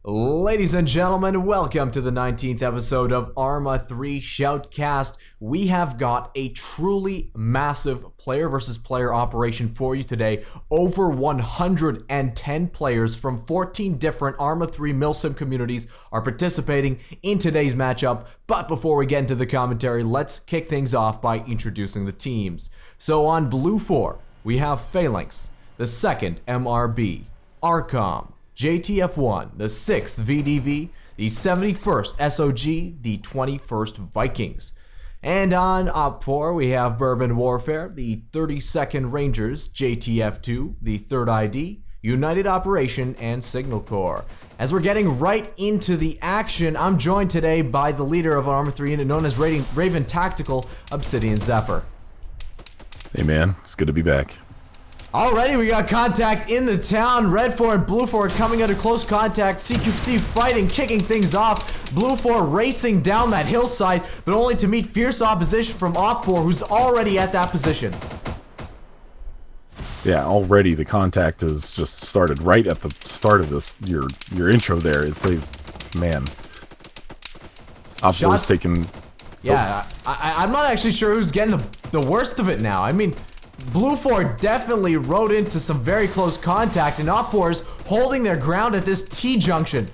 Ladies and gentlemen, welcome to the 19th episode of ARMA 3 ShoutCast. We have got a truly massive player versus player operation for you today. Over 110 players from 14 different ARMA 3 Milsim communities are participating in today's matchup. But before we get into the commentary, let's kick things off by introducing the teams. So on Blue 4, we have Phalanx, the 2nd MRB, ARCOM, JTF1, the 6th VDV, the 71st SOG, the 21st Vikings. And on Op 4, we have Bourbon Warfare, the 32nd Rangers, JTF2, the 3rd ID, United Operation, and Signal Corps. As we're getting right into the action, I'm joined today by the leader of Arma 3 unit known as Raven Tactical, ObsidianZephyr. Hey man, it's good to be back. Already we got contact in the town. Red 4 and Blue 4 coming under close contact. CQC fighting, kicking things off. Blue 4 racing down that hillside, but only to meet fierce opposition from Op 4, who's already at that position. Yeah, already the contact has just started right at the start of this. Your intro there. Man. Op 4's taking. Yeah, I'm not actually sure who's getting the worst of it now. I mean, Blue 4 definitely rode into some very close contact, and Op 4 is holding their ground at this T-junction.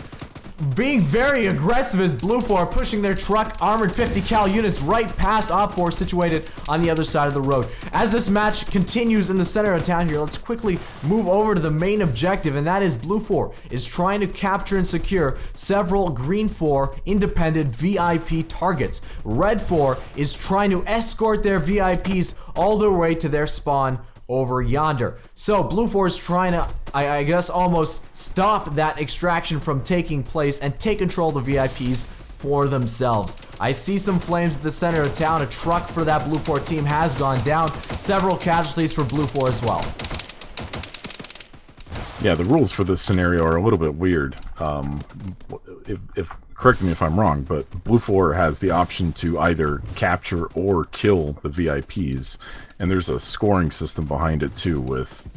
Being very aggressive as Blue 4 pushing their truck armored 50 cal units right past Op 4 situated on the other side of the road. As this match continues in the center of town here, let's quickly move over to the main objective, and that is Blue 4 is trying to capture and secure several Green 4 independent VIP targets. Red 4 is trying to escort their VIPs all the way to their spawn over yonder. So Blue 4 is trying to, I guess, almost stop that extraction from taking place and take control of the VIPs for themselves. I see some flames at the center of town. A truck for that Blue 4 team has gone down. Several casualties for Blue 4 as well. Yeah, the rules for this scenario are a little bit weird. Correct me if I'm wrong, but Blue 4 has the option to either capture or kill the VIPs, and there's a scoring system behind it too, with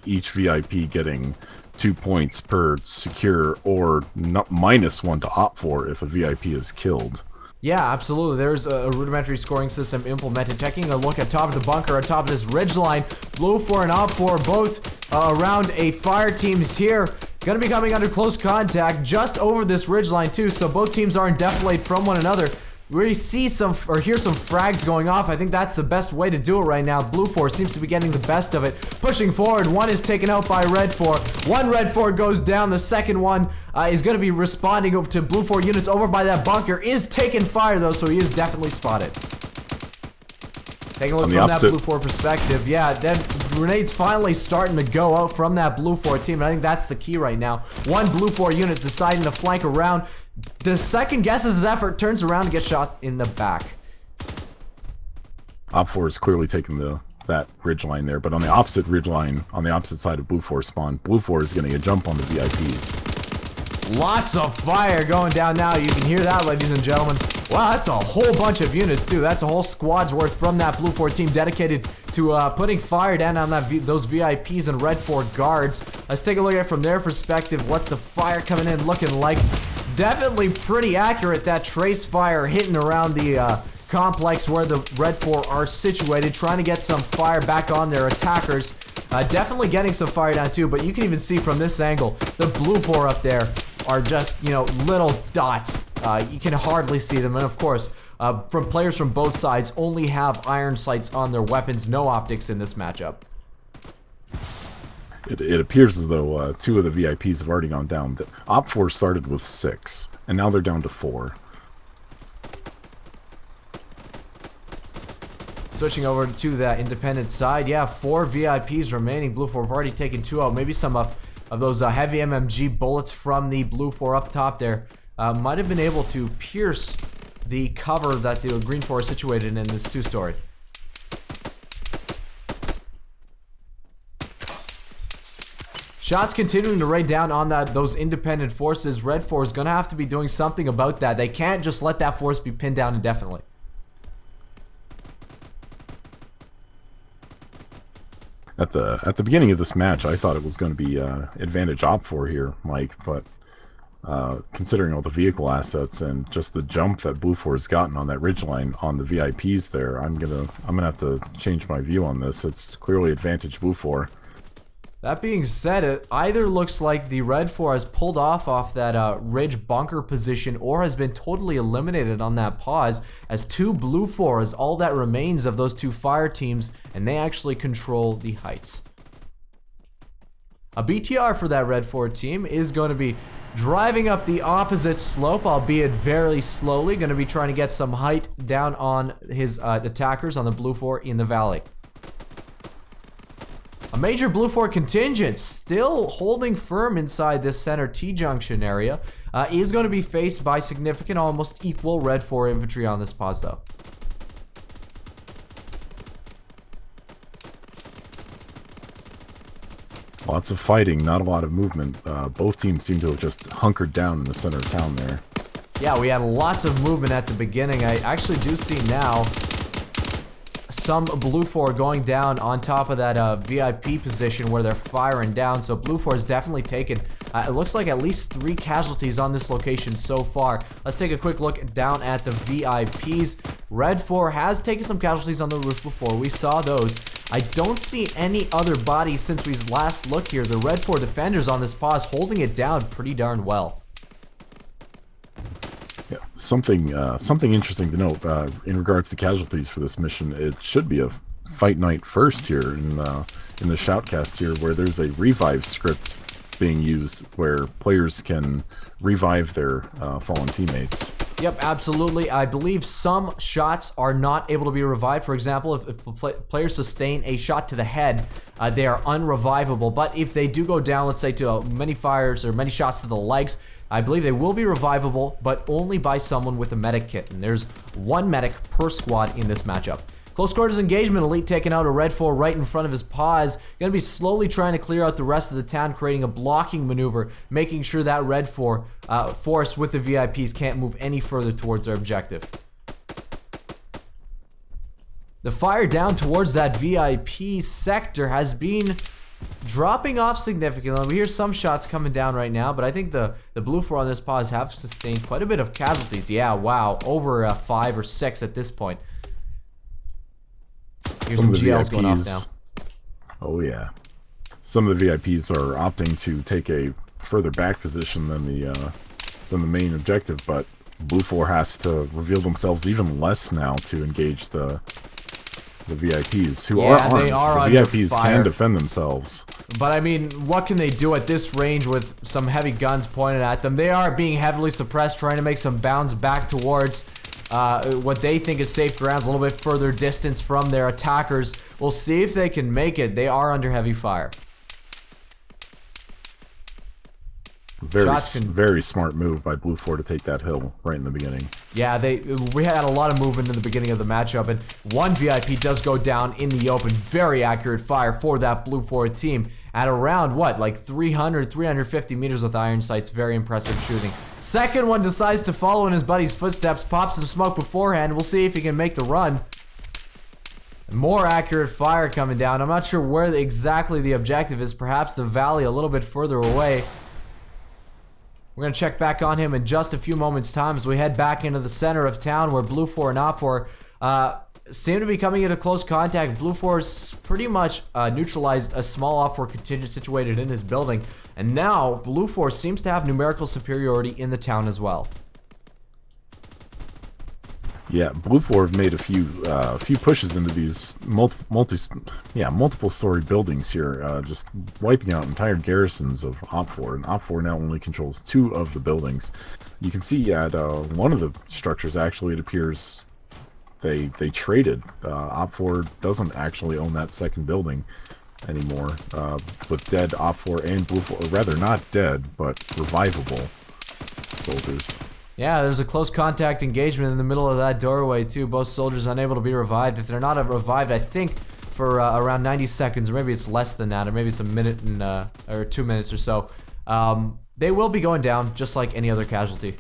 each VIP getting 2 points per secure or -1 to Op 4 if a VIP is killed. Yeah, absolutely. There's a rudimentary scoring system implemented. Taking a look at top of the bunker, on top of this ridgeline, Blue 4 and Op 4 both around a fire teams here. Gonna be coming under close contact just over this ridgeline too, so both teams are in defilade from one another. We see some, or hear some frags going off. I think that's the best way to do it right now. Blue 4 seems to be getting the best of it. Pushing forward, one is taken out by Red 4. One Red 4 goes down, the second one is going to be responding over to Blue 4 units over by that bunker. Is taking fire though, so he is definitely spotted. Taking a look from that Blue 4 perspective, yeah, then grenades finally starting to go out from that Blue 4 team, and I think that's the key right now. One Blue 4 unit deciding to flank around. The second guesses his effort, turns around and gets shot in the back. Op 4 is clearly taking that ridgeline there, but on the opposite ridgeline, on the opposite side of Blue 4 spawn, Blue 4 is getting a jump on the VIPs. Lots of fire going down now. You can hear that, ladies and gentlemen. Wow, that's a whole bunch of units too. That's a whole squad's worth from that Blue 4 team dedicated to putting fire down on those VIPs and Red 4 guards. Let's take a look at it from their perspective. What's the fire coming in looking like? Definitely pretty accurate, that trace fire hitting around the complex where the Red 4 are situated, trying to get some fire back on their attackers. Definitely getting some fire down too, but you can even see from this angle, the Blue 4 up there are just, you know, little dots. You can hardly see them, and of course, from players from both sides only have iron sights on their weapons, no optics in this matchup. It appears as though 2 of the VIPs have already gone down. The Op 4 started with 6, and now they're down to 4. Switching over to that independent side, yeah, 4 VIPs remaining. Blue 4 have already taken 2 out. Maybe some of those heavy MMG bullets from the Blue 4 up top there might have been able to pierce the cover that the Green 4 is situated in this 2-story. Shots continuing to rain down on those independent forces. Red 4 is going to have to be doing something about that. They can't just let that force be pinned down indefinitely. At the beginning of this match, I thought it was going to be advantage Op 4 here, Mike, but considering all the vehicle assets and just the jump that Blue 4 has gotten on that ridgeline on the VIPs there, I'm gonna have to change my view on this. It's clearly advantage Blue 4. That being said, it either looks like the Red 4 has pulled off that ridge bunker position or has been totally eliminated on that pause, as 2 Blue 4 is all that remains of those 2 fire teams, and they actually control the heights. A BTR for that Red 4 team is going to be driving up the opposite slope, albeit very slowly, going to be trying to get some height down on his attackers on the Blue 4 in the valley. A major Blue 4 contingent still holding firm inside this center T-junction area is going to be faced by significant, almost equal Red 4 infantry on this pause though. Lots of fighting, not a lot of movement. Both teams seem to have just hunkered down in the center of town there. Yeah, we had lots of movement at the beginning. I actually do see now some Blue 4 going down on top of that VIP position where they're firing down. So Blue 4 has definitely taken, it looks like at least 3 casualties on this location so far. Let's take a quick look down at the VIPs. Red 4 has taken some casualties on the roof before. We saw those. I don't see any other bodies since we last looked here. The Red 4 defenders on this pause holding it down pretty darn well. Yeah, something interesting to note in regards to casualties for this mission. It should be a fight night first here in the ShoutCast here, where there's a revive script being used where players can revive their fallen teammates. Yep, absolutely. I believe some shots are not able to be revived. For example, if players sustain a shot to the head, they are unrevivable. But if they do go down, let's say to many fires or many shots to the legs, I believe they will be revivable, but only by someone with a medic kit. And there's 1 medic per squad in this matchup. Close quarters engagement, Elite taking out a Red 4 right in front of his pause. Gonna be slowly trying to clear out the rest of the town, creating a blocking maneuver, making sure that Red 4 force with the VIPs can't move any further towards their objective. The fire down towards that VIP sector has been dropping off significantly. We hear some shots coming down right now, but I think the Blue 4 on this pause have sustained quite a bit of casualties. Yeah, wow, over 5 or 6 at this point. Here's some GLs going off now. Oh yeah. Some of the VIPs are opting to take a further back position than the main objective, but Blue 4 has to reveal themselves even less now to engage the VIPs, who are armed. They are the under VIPs fire. can defend themselves. But I mean, what can they do at this range with some heavy guns pointed at them? They are being heavily suppressed, trying to make some bounds back towards what they think is safe grounds, a little bit further distance from their attackers. We'll see if they can make it. They are under heavy fire. Very smart move by Blue 4 to take that hill right in the beginning. Yeah, we had a lot of movement in the beginning of the matchup, and 1 VIP does go down in the open. Very accurate fire for that Blue 4 team at around, what, like 300, 350 meters with iron sights. Very impressive shooting. Second one decides to follow in his buddy's footsteps, pops some smoke beforehand. We'll see if he can make the run. More accurate fire coming down. I'm not sure where exactly the objective is. Perhaps the valley a little bit further away. We're going to check back on him in just a few moments' time as we head back into the center of town where Blue 4 and Op4 seem to be coming into close contact. Blue 4's pretty much neutralized a small Op4 contingent situated in this building, and now Blue 4 seems to have numerical superiority in the town as well. Yeah, Blue 4 have made a few pushes into these multiple story buildings here, just wiping out entire garrisons of Op4, and Op4 now only controls 2 of the buildings. You can see at one of the structures, actually, it appears they traded. Op4 doesn't actually own that second building anymore, with dead Op4 and Blue 4, or rather not dead, but revivable soldiers. Yeah, there's a close contact engagement in the middle of that doorway too. Both soldiers unable to be revived. If they're not revived, I think for around 90 seconds, or maybe it's less than that, or maybe it's a minute and or 2 minutes or so, they will be going down just like any other casualty.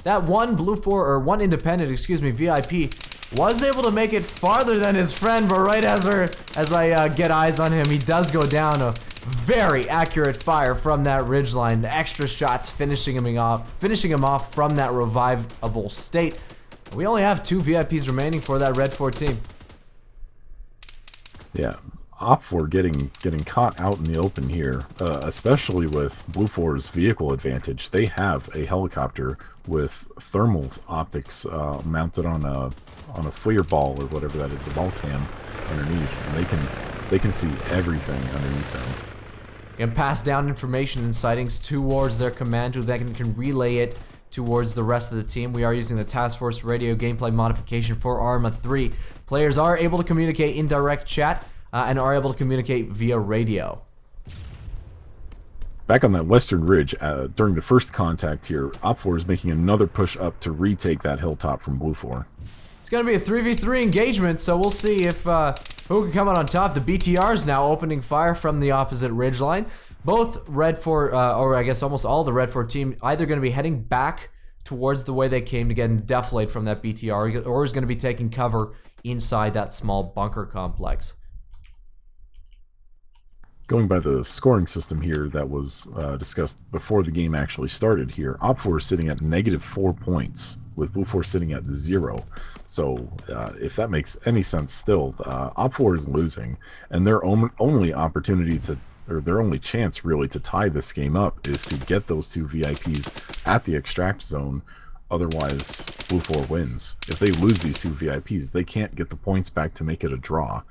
That one Blue 4, or one independent, excuse me, VIP was able to make it farther than his friend, but right as I get eyes on him, he does go down. Very accurate fire from that ridgeline. The extra shots finishing him off from that revivable state. We only have 2 VIPs remaining for that Red 4 team. Yeah, Op4 getting caught out in the open here, especially with Blue 4's vehicle advantage. They have a helicopter with thermal optics mounted on a FLIR ball or whatever that is, the ball cam underneath, and they can see everything underneath them. And pass down information and sightings towards their command, who then can relay it towards the rest of the team. We are using the Task Force radio gameplay modification for ARMA 3. Players are able to communicate in direct chat and are able to communicate via radio. Back on that western ridge, during the first contact here, Op4 is making another push up to retake that hilltop from Blue 4. It's going to be a 3v3 engagement, so we'll see if who can come out on top. The BTRs now opening fire from the opposite ridgeline. Both Red 4, or I guess almost all the Red 4 team, either going to be heading back towards the way they came to get deflate from that BTR, or is going to be taking cover inside that small bunker complex. Going by the scoring system here that was discussed before the game actually started here, Op4 is sitting at -4 points, with Blue 4 sitting at 0. So if that makes any sense still, Op4 is losing, and their only opportunity to, or their only chance really to tie this game up is to get those 2 VIPs at the extract zone. Otherwise, Blue 4 wins. If they lose these 2 VIPs, they can't get the points back to make it a draw.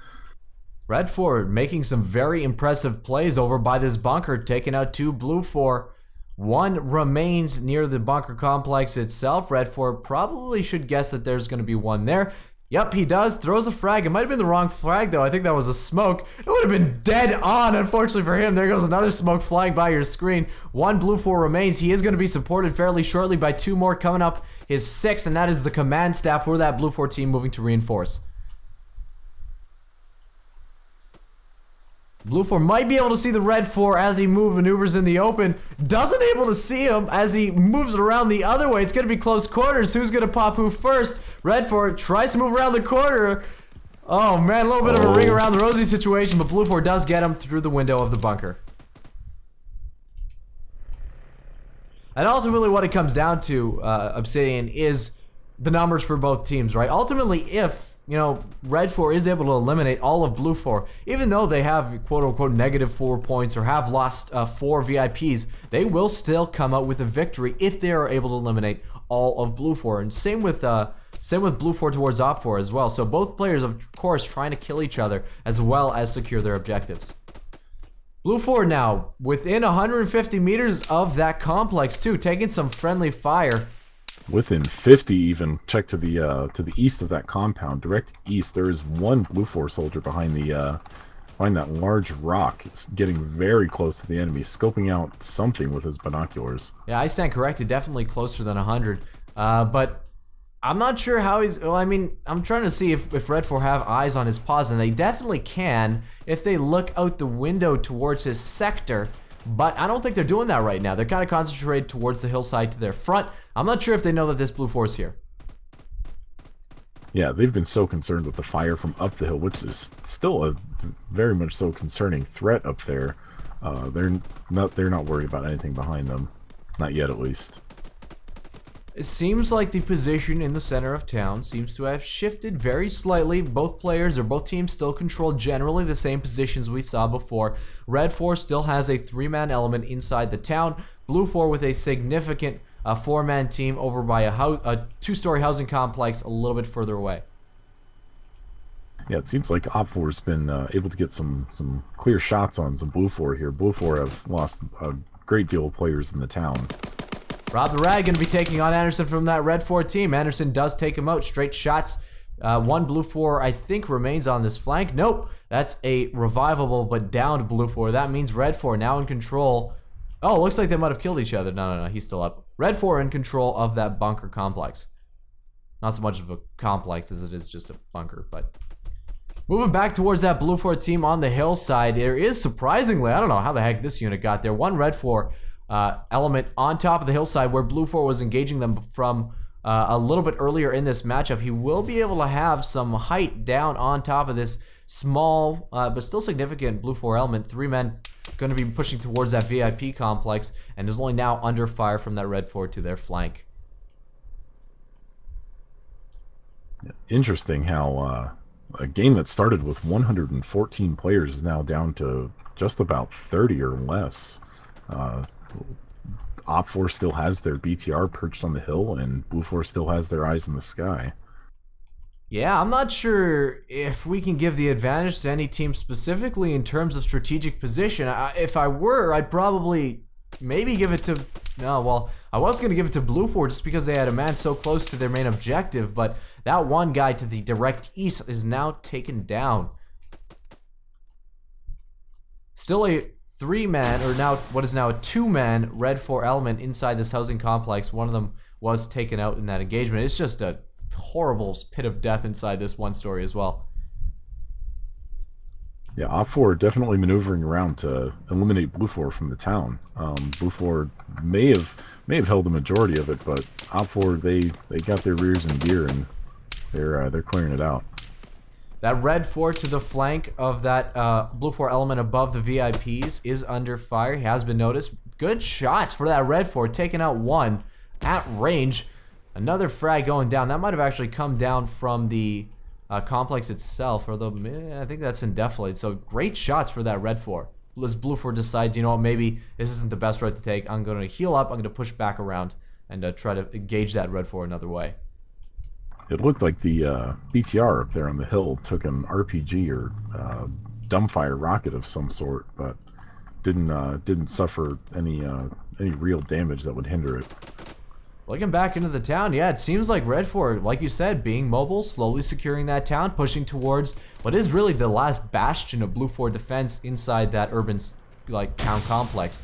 Red 4 making some very impressive plays over by this bunker, taking out 2 Blue 4. 1 remains near the bunker complex itself. Red 4 probably should guess that there's going to be 1 there. Yep, he does. Throws a frag. It might have been the wrong flag, though. I think that was a smoke. It would have been dead on, unfortunately for him. There goes another smoke flying by your screen. 1 Blue 4 remains. He is going to be supported fairly shortly by 2 more coming up. His 6, and that is the command staff for that Blue 4 team moving to reinforce. Blue 4 might be able to see the Red 4 as he maneuvers in the open. Doesn't able to see him as he moves around the other way. It's going to be close quarters. Who's going to pop who first? Red 4 tries to move around the corner. Oh man, a little bit of a ring around the rosy situation, but Blue 4 does get him through the window of the bunker. And ultimately what it comes down to, Obsidian, is the numbers for both teams, right? Ultimately, if Red 4 is able to eliminate all of Blue 4, even though they have quote-unquote -4 points or have lost 4 VIPs, they will still come out with a victory if they are able to eliminate all of Blue 4. And same with Blue 4 towards Op 4 as well. So both players, of course, trying to kill each other as well as secure their objectives. Blue 4 now within 150 meters of that complex too, taking some friendly fire. Within 50 even. Check to the east of that compound, direct east. There is 1 Blue 4 soldier behind that large rock. It's getting very close to the enemy, scoping out something with his binoculars. Yeah, I stand corrected. Definitely closer than 100. But I'm not sure how he's. Well, I mean, I'm trying to see if Red 4 have eyes on his paws, and they definitely can if they look out the window towards his sector. But I don't think they're doing that right now. They're kind of concentrated towards the hillside to their front. I'm not sure if they know that this Blue 4 is here. Yeah, they've been so concerned with the fire from up the hill, which is still a very much so concerning threat up there. They're not worried about anything behind them. Not yet, at least. It seems like the position in the center of town seems to have shifted very slightly. Both players or both teams still control generally the same positions we saw before. Red 4 still has a 3-man element inside the town. Blue 4 with a significant 4-man team over by a 2-story housing complex a little bit further away. Yeah, it seems like Op4's been able to get some clear shots on some Blue 4 here. Blue 4 have lost a great deal of players in the town. Rob the Rag going to be taking on Anderson from that Red 4 team. Anderson does take him out. Straight shots. 1 Blue 4, I think, remains on this flank. Nope. That's a revivable but downed Blue 4. That means Red 4 now in control. Oh, it looks like they might have killed each other. No. He's still up. Red 4 in control of that bunker complex. Not so much of a complex as it is just a bunker, but... Moving back towards that Blue 4 team on the hillside, there is surprisingly, I don't know how the heck this unit got there, 1 Red 4 element on top of the hillside where Blue 4 was engaging them from a little bit earlier in this matchup. He will be able to have some height down on top of this small, but still significant Blue 4 element. 3 men going to be pushing towards that VIP complex, and is only now under fire from that Red 4 to their flank. Interesting how a game that started with 114 players is now down to just about 30 or less. Op4 still has their BTR perched on the hill, and Blue 4 still has their eyes in the sky. Yeah, I'm not sure if we can give the advantage to any team specifically in terms of strategic position. If I were, I'd probably maybe give it to... No, well, I was going to give it to Blue 4 just because they had a man so close to their main objective, but that one guy to the direct east is now taken down. Still a 3-man, or now what is now a 2-man Red 4 element inside this housing complex. One of them was taken out in that engagement. It's just a horrible pit of death inside this one story as well. Yeah, Op4 definitely maneuvering around to eliminate Blue 4 from the town. Blue 4 may have held the majority of it, but Op4 they got their rears in gear and they're clearing it out. That Red 4 to the flank of that Blue 4 element above the VIPs is under fire. He has been noticed. Good shots for that Red 4, taking out one at range. Another frag going down. That might have actually come down from the complex itself, although I think that's indefinite. So great shots for that Red 4. As Blue 4 decides, you know what, maybe this isn't the best route to take. I'm going to heal up. I'm going to push back around and try to engage that Red 4 another way. It looked like the BTR up there on the hill took an RPG or dumbfire rocket of some sort, but didn't suffer any real damage that would hinder it. Looking back into the town, yeah, it seems like Red 4, like you said, being mobile, slowly securing that town, pushing towards what is really the last bastion of Blue 4 defense inside that urban, like, town complex.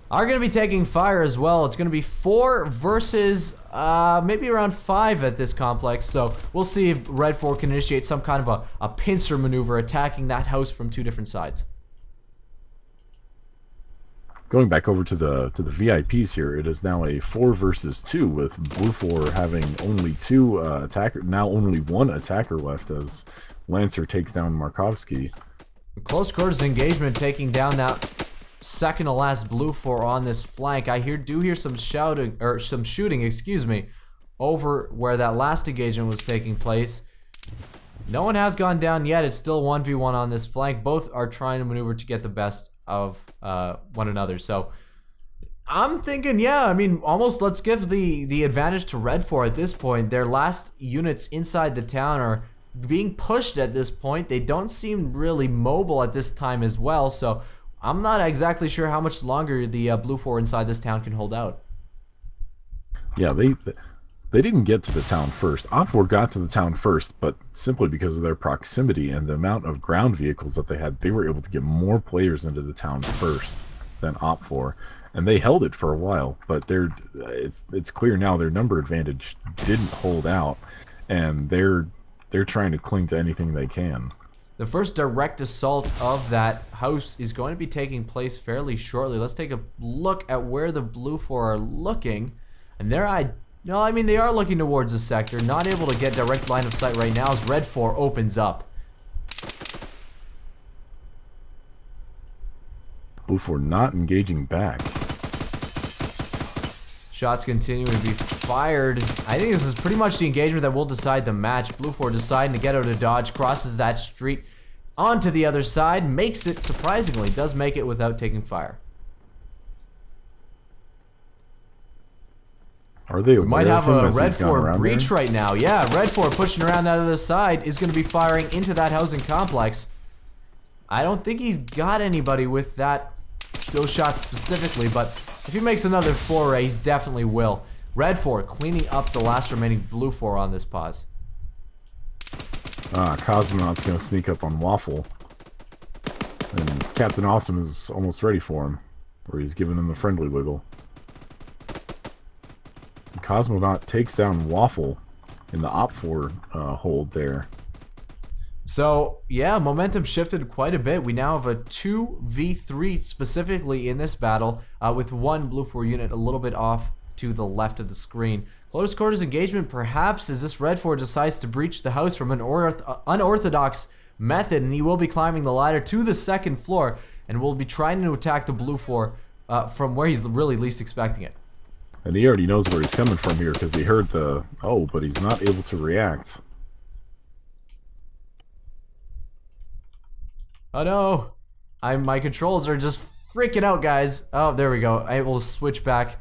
Are going to be taking fire as well. It's going to be 4 versus maybe around 5 at this complex, so we'll see if Red 4 can initiate some kind of a pincer maneuver, attacking that house from 2 different sides. Going back over to the VIPs here, it is now a 4 versus 2 with Blue 4 having only 2 only 1 attacker left as Lancer takes down Markovsky. Close quarters engagement taking down that second to last Blue 4 on this flank. I do hear some shouting, or some shooting, excuse me, over where that last engagement was taking place. No one has gone down yet. It's still 1v1 on this flank. Both are trying to maneuver to get the best of one another. So I'm thinking, yeah, I mean, almost let's give the advantage to Red 4 at this point. Their last units inside the town are being pushed at this point. They don't seem really mobile at this time as well, so I'm not exactly sure how much longer the Blue 4 inside this town can hold out. Yeah, they didn't get to the town first. Op4 got to the town first, but simply because of their proximity and the amount of ground vehicles that they had, they were able to get more players into the town first than Op4, and they held it for a while. But it's clear now their number advantage didn't hold out, and they're trying to cling to anything they can. The first direct assault of that house is going to be taking place fairly shortly. Let's take a look at where the Blue 4 are looking, and no, I mean, they are looking towards the sector. Not able to get direct line of sight right now as Red 4 opens up. Blue 4 not engaging back. Shots continuing to be fired. I think this is pretty much the engagement that will decide the match. Blue 4 deciding to get out of dodge, crosses that street onto the other side, makes it, surprisingly, does make it without taking fire. Are they? We might have a Red 4 breach right now. Yeah, Red 4 pushing around that other side is going to be firing into that housing complex. I don't think he's got anybody with those shots specifically, but if he makes another foray, he definitely will. Red 4 cleaning up the last remaining Blue 4 on this pause. Cosmonaut's going to sneak up on Waffle. And Captain Awesome is almost ready for him, where he's giving him the friendly wiggle. Cosmonaut takes down Waffle in the Op4 hold there. So, yeah, momentum shifted quite a bit. We now have a 2v3 specifically in this battle, with one Blue 4 unit a little bit off to the left of the screen. Close quarters engagement, perhaps, as this Red 4 decides to breach the house from an unorthodox method, and he will be climbing the ladder to the second floor, and will be trying to attack the blue floor from where he's really least expecting it. And he already knows where he's coming from here because he heard the but he's not able to react. Oh no! My controls are just freaking out, guys. Oh, there we go. I will switch back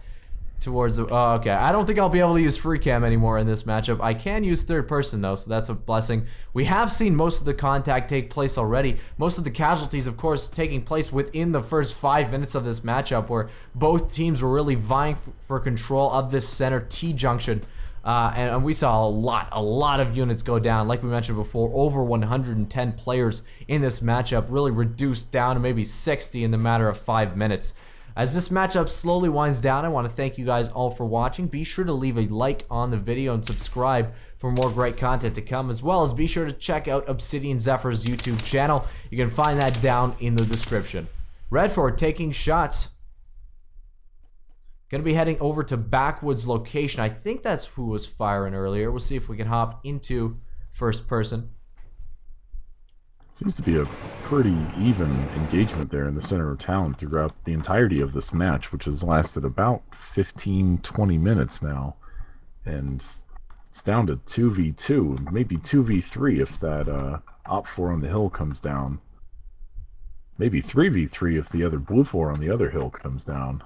towards the... Oh, okay. I don't think I'll be able to use free cam anymore in this matchup. I can use third person though, so that's a blessing. We have seen most of the contact take place already. Most of the casualties, of course, taking place within the first 5 minutes of this matchup, where both teams were really vying for control of this center T-junction. And we saw a lot of units go down. Like we mentioned before, over 110 players in this matchup, really reduced down to maybe 60 in the matter of 5 minutes. As this matchup slowly winds down, I want to thank you guys all for watching. Be sure to leave a like on the video and subscribe for more great content to come, as well as be sure to check out ObsidianZephyr's YouTube channel. You can find that down in the description. Redford taking shots. Gonna be heading over to Backwoods location. I think that's who was firing earlier. We'll see if we can hop into first person. Seems to be a pretty even engagement there in the center of town throughout the entirety of this match, which has lasted about 15-20 minutes now. And it's down to 2v2, maybe 2v3 if that Op 4 on the hill comes down. Maybe 3v3 if the other Blue 4 on the other hill comes down.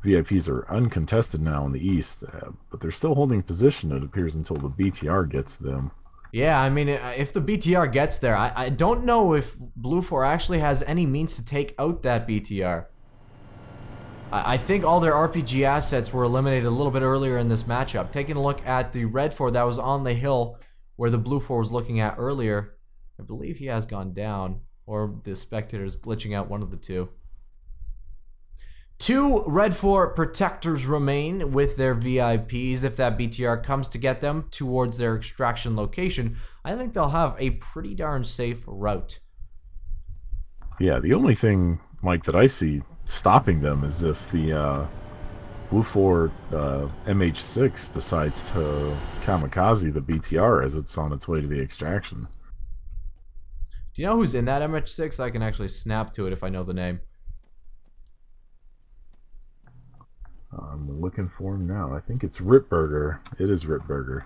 VIPs are uncontested now in the east, but they're still holding position, it appears, until the BTR gets to them. Yeah, I mean, if the BTR gets there, I don't know if Blue 4 actually has any means to take out that BTR. I think all their RPG assets were eliminated a little bit earlier in this matchup. Taking a look at the Red 4 that was on the hill where the Blue 4 was looking at earlier, I believe he has gone down, or the spectator is glitching out, one of the two. 2 Red 4 protectors remain with their VIPs. If that BTR comes to get them towards their extraction location, I think they'll have a pretty darn safe route. Yeah, the only thing, Mike, that I see stopping them is if the Blue 4 MH6 decides to kamikaze the BTR as it's on its way to the extraction. Do you know who's in that MH6? I can actually snap to it if I know the name. I'm looking for him now. I think it's Ripburger. It is Ripburger.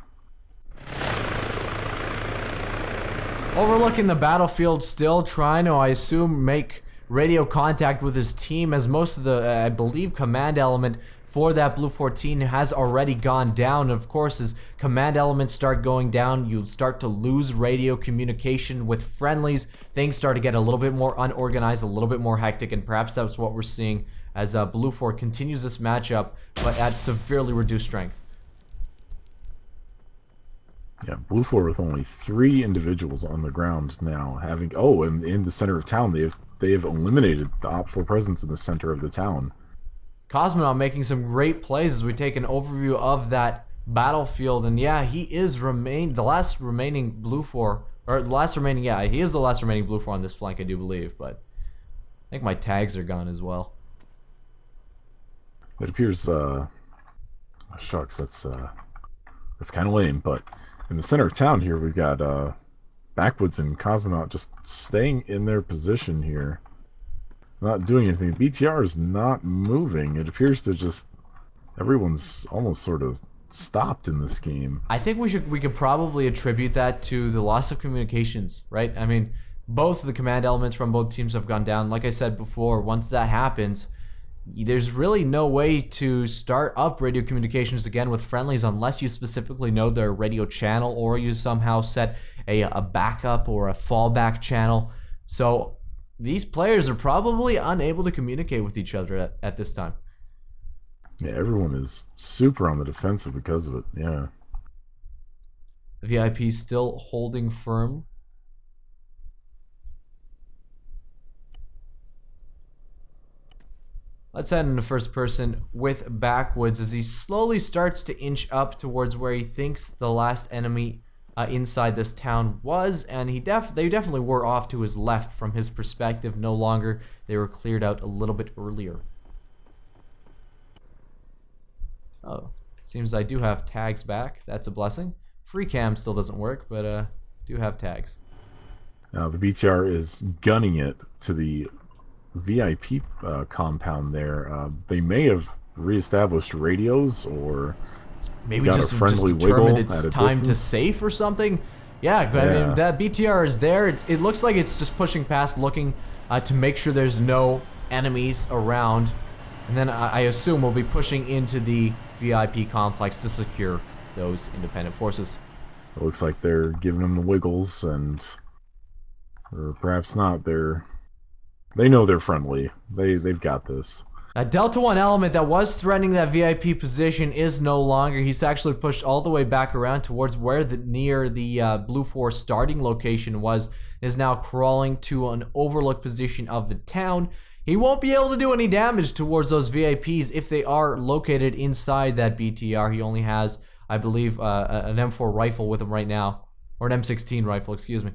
Overlooking the battlefield still, trying to, I assume, make radio contact with his team, as most of the, I believe, command element for that Blue 14 has already gone down. Of course, as command elements start going down, you start to lose radio communication with friendlies. Things start to get a little bit more unorganized, a little bit more hectic, and perhaps that's what we're seeing as Blue 4 continues this matchup, but at severely reduced strength. Yeah, Blue 4 with only 3 individuals on the ground now, having... Oh, and in the center of town, they have eliminated the Op 4 presence in the center of the town. Cosmonaut making some great plays as we take an overview of that battlefield, and yeah, he is the last remaining Blue 4, or the last remaining, yeah, he is the last remaining Blue 4 on this flank, I do believe, but I think my tags are gone as well. It appears, shucks, that's kind of lame, but in the center of town here, we've got Backwoods and Cosmonaut just staying in their position here, not doing anything. The BTR is not moving. It appears to just, everyone's almost sort of stopped in this game. I think we could probably attribute that to the loss of communications, right? I mean, both of the command elements from both teams have gone down. Like I said before, once that happens, there's really no way to start up radio communications again with friendlies unless you specifically know their radio channel, or you somehow set a backup or a fallback channel. So these players are probably unable to communicate with each other at this time. Yeah, everyone is super on the defensive because of it, yeah. The VIP still holding firm. Let's head into first person with Backwoods as he slowly starts to inch up towards where he thinks the last enemy inside this town was, and they definitely were off to his left from his perspective. No longer, they were cleared out a little bit earlier. Oh, seems I do have tags back. That's a blessing. Free cam still doesn't work, but do have tags. Now the BTR is gunning it to the VIP compound there. They may have reestablished radios or maybe got just a friendly determined wiggle it's at a time to distance. safe or something. Yeah, I mean, that BTR is there. It looks like it's just pushing past, looking to make sure there's no enemies around. And then I assume we'll be pushing into the VIP complex to secure those independent forces. It looks like they're giving them the wiggles, and or perhaps not. They know they're friendly. They've got this. A Delta 1 element that was threatening that VIP position is no longer. He's actually pushed all the way back around towards where near the Blue 4 starting location was. Is now crawling to an overlook position of the town. He won't be able to do any damage towards those VIPs if they are located inside that BTR. He only has, I believe, an M4 rifle with him right now. Or an M16 rifle, excuse me.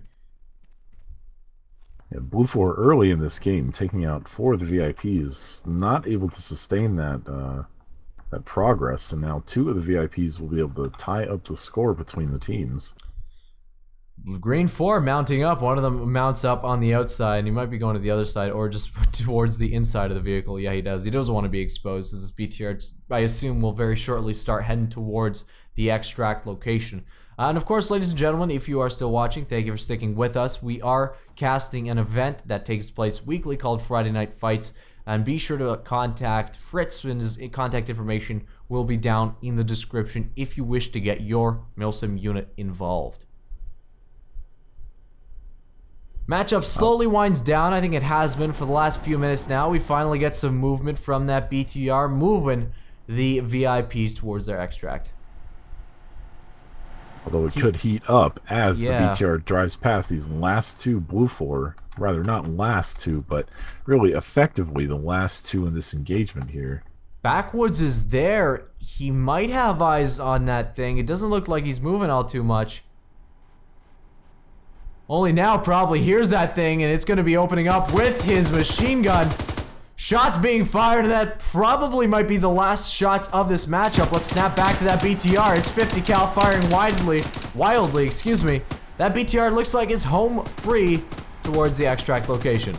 Yeah, Blue 4 early in this game, taking out 4 of the VIPs, not able to sustain that progress, and now 2 of the VIPs will be able to tie up the score between the teams. Green 4 mounting up. One of them mounts up on the outside, and he might be going to the other side or just towards the inside of the vehicle. Yeah, he does. He doesn't want to be exposed as this BTR, I assume, will very shortly start heading towards the extract location. And of course, ladies and gentlemen, if you are still watching, thank you for sticking with us. We are casting an event that takes place weekly called Friday Night Fights. And be sure to contact Fritz, and his contact information will be down in the description if you wish to get your Milsim unit involved. Matchup slowly winds down. I think it has been for the last few minutes now. We finally get some movement from that BTR, moving the VIPs towards their extract. Although it could heat up as the BTR drives past these last 2 Blue 4. Rather, not last 2, but really effectively the last 2 in this engagement here. Backwoods is there. He might have eyes on that thing. It doesn't look like he's moving all too much. Only now probably hears that thing, and it's going to be opening up with his machine gun. Shots being fired, and that probably might be the last shots of this matchup. Let's snap back to that BTR. It's 50 cal firing wildly, excuse me. That BTR looks like it's home free towards the extract location.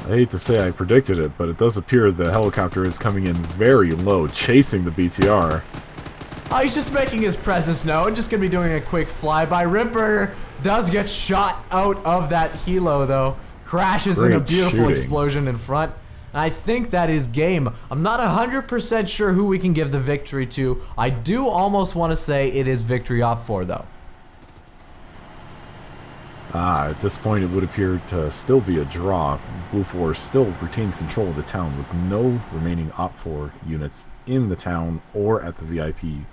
I hate to say I predicted it, but it does appear the helicopter is coming in very low, chasing the BTR. Oh, he's just making his presence known. Just gonna be doing a quick flyby. Ripper does get shot out of that helo, though. Crashes in a beautiful explosion in front. And I think that is game. I'm not 100% sure who we can give the victory to. I do almost want to say it is victory Op4, though. At this point, it would appear to still be a draw. Blue 4 still retains control of the town with no remaining Op4 units in the town or at the VIP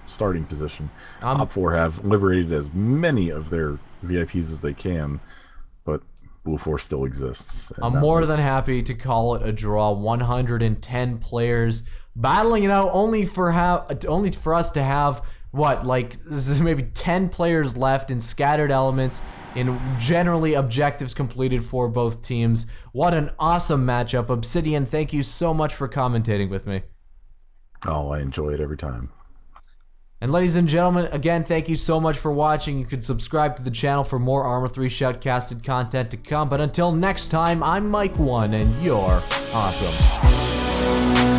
starting position. Op4 have liberated as many of their VIPs as they can, but Blue 4 still exists. I'm more than happy to call it a draw. 110 players battling it out, only for us to have what, like, this is maybe 10 players left in scattered elements, in generally objectives completed for both teams. What an awesome matchup. Obsidian, thank you so much for commentating with me. Oh, I enjoy it every time. And ladies and gentlemen, again, thank you so much for watching. You can subscribe to the channel for more Arma 3 Shoutcasted content to come. But until next time, I'm MicOne, and you're awesome.